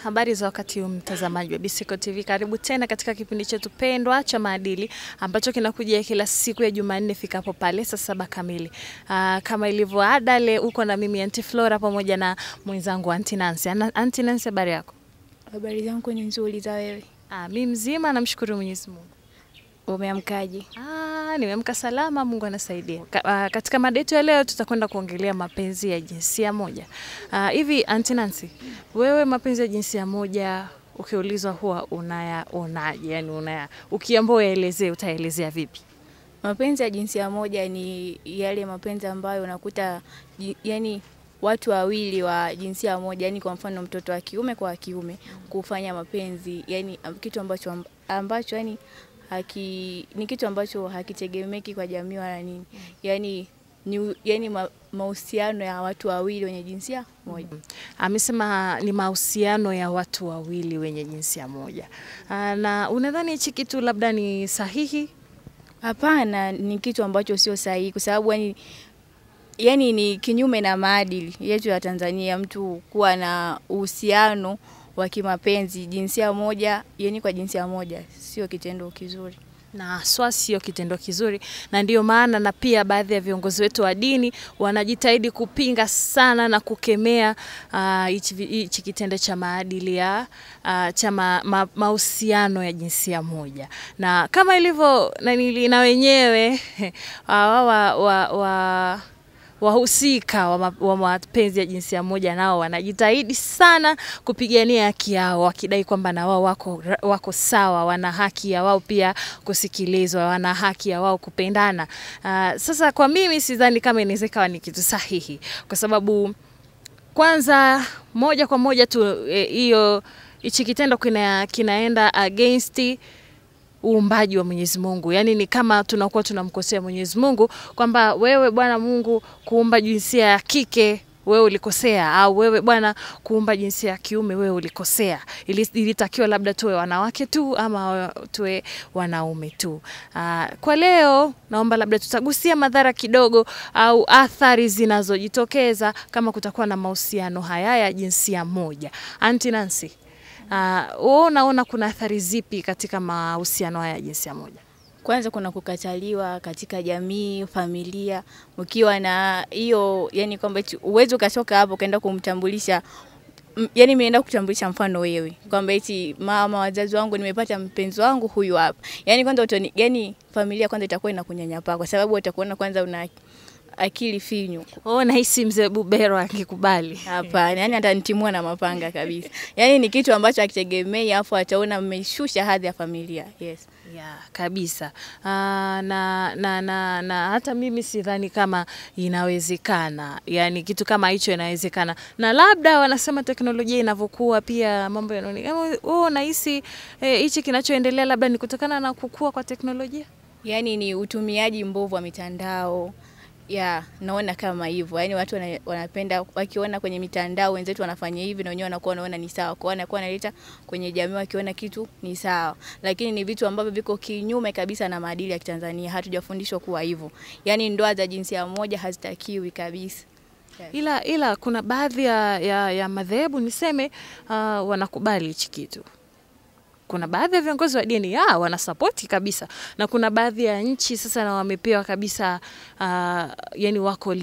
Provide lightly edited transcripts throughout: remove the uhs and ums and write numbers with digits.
Habari za wakati huu mtazamaji wa Biseko TV, karibu tena katika kipindi chetu pendwa cha maadili ambacho kinakujia kila siku ya Jumanne fikapo pale saa 7 kamili. Kama ilivyo ada, leo uko na mimi Auntie Flora pamoja na mwenzangu Auntie Nancy. Auntie Nancy, habari yako? Habari zangu ni nzuri, za wewe? Mimi mzima, namshukuru Mwenyezi Mungu. Umeamkaje? Nimeamka salama, Mungu anasaidia. Katika mada yetu ya leo tutakwenda kuongelea mapenzi ya jinsia moja. Hivi Auntie Nancy, wewe mapenzi ya jinsia moja ukiulizwa huwa unayaonaje? Yani ukiambiwa uelezee, utaelezea vipi? Mapenzi ya jinsia moja ni yale mapenzi ambayo unakuta yani watu wawili wa jinsia moja, yani kwa mfano mtoto wa kiume kwa kiume kufanya mapenzi, yani kitu ambacho yani ni kitu ambacho hakitegemeki kwa jamii wala nini. Yani mahusiano ya watu wawili wenye jinsia moja. Amesema ni mahusiano ya watu wawili wenye jinsia moja. Na unadhani hichi kitu labda ni sahihi? Hapana, ni kitu ambacho sio sahihi kwa sababu yani ni kinyume na maadili yetu ya Tanzania, mtu kuwa na uhusiano wa kimapenzi jinsia moja, yani kwa jinsia moja sio kitendo kizuri. Na sio kitendo kizuri, na ndio maana na pia baadhi ya viongozi wetu wa dini wanajitahidi kupinga sana na kukemea hichi kitendo cha maadili ya cha mahusiano ya jinsia moja. Na kama ilivyo na wenyewe wahusika wa mapenzi ya jinsia moja nao wanajitahidi sana kupigania haki yao, wakidai kwamba na wao wako sawa, wana haki ya wao pia kusikilizwa, wana haki ya wao kupendana. Sasa kwa mimi sidhani kama inaweza kuwa ni kitu sahihi, kwa sababu kwanza moja kwa moja tu hichi kitendo kinaenda against uumbaji wa Mwenyezi Mungu. Yani ni kama tunakuwa tunamkosea Mwenyezi Mungu kwamba wewe Bwana Mungu kuumba jinsia ya kike wewe ulikosea, au wewe Bwana kuumba jinsia ya kiume wewe ulikosea. Ilitakiwa labda tuwe wanawake tu ama tuwe wanaume tu. Kwa leo naomba labda tutagusia madhara kidogo au athari zinazojitokeza kama kutakuwa na mahusiano haya ya jinsia moja. Auntie Nancy, unaona kuna athari zipi katika mahusiano haya ya jinsia moja? Kwanza kuna kukataliwa katika jamii, familia, ukiwa na hiyo yani kwamba uwezo ukatoka hapo kaenda kumtambulisha, yani nimeenda kutambulisha mfano wewe kwamba eti mama, wazazi wangu, nimepata mpenzi wangu huyu hapa. Yani kwanza yani familia kwanza itakuwa inakunyanyapaa kwa sababu watakuona kwanza una akili finyu. Nahisi mzee Bubero akikubali. Hapana, yani atanitimua na mapanga kabisa. Yani ni kitu ambacho hakitegemei, afu ataona mmeshusha hadhi ya familia. Yes. Kabisa. Na hata mimi sidhani kama inawezekana. Yani kitu kama hicho inawezekana. Na labda wanasema teknolojia inavyokuwa pia mambo yanaonekana. Nahisi hichi kinachoendelea labda ni kutokana na kukua kwa teknolojia. Yani ni utumiaji mbovu wa mitandao. Naona kama hivyo. Yani watu wanapenda wakiona kwenye mitandao wenzetu wanafanya hivi na wenyewe wanaona ni sawa. Kwa wanakuwa wanaleta kwenye jamii wakiona kitu ni sawa. Lakini ni vitu ambavyo viko kinyume kabisa na maadili ya Tanzania. Hatujafundishwa kuwa hivyo. Yani ndoa za jinsia moja hazitakiwi kabisa. Yes. Ila kuna baadhi ya madhehebu niseme wanakubali hichi kitu. Kuna baadhi ya viongozi wa dini wanasapoti kabisa, na kuna baadhi ya nchi sasa na wamepewa kabisa yani wako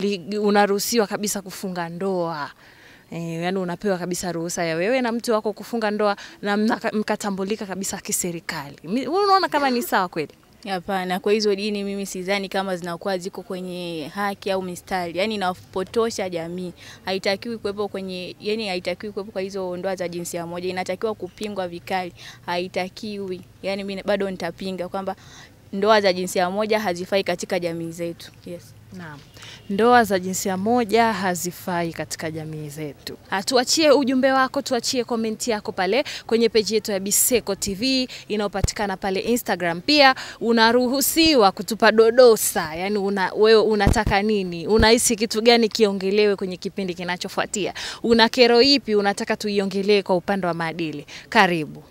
unaruhusiwa kabisa kufunga ndoa. Yani unapewa kabisa ruhusa ya wewe na mtu wako kufunga ndoa na mkatambulika kabisa kiserikali. Unaona kama ni sawa kweli? Hapana, kwa hizo dini mimi sidhani kama zinakuwa ziko kwenye haki au mistari. Yani inapotosha jamii. Haitakiwi kuwepo kwa hizo ndoa za jinsia moja. Inatakiwa kupingwa vikali. Haitakiwi. Yani mimi bado nitapinga kwamba ndoa za jinsia moja hazifai katika jamii zetu. Yes. Naam. Ndoa za jinsia moja hazifai katika jamii zetu. Tuachie ujumbe wako, tuachie komenti yako pale kwenye page yetu ya Biseko TV inayopatikana pale Instagram. Pia unaruhusiwa kutupa dodosa, yani wewe unataka nini? Unahisi kitu gani kiongelewe kwenye kipindi kinachofuatia? Una kero ipi unataka tuiongelee kwa upande wa maadili? Karibu.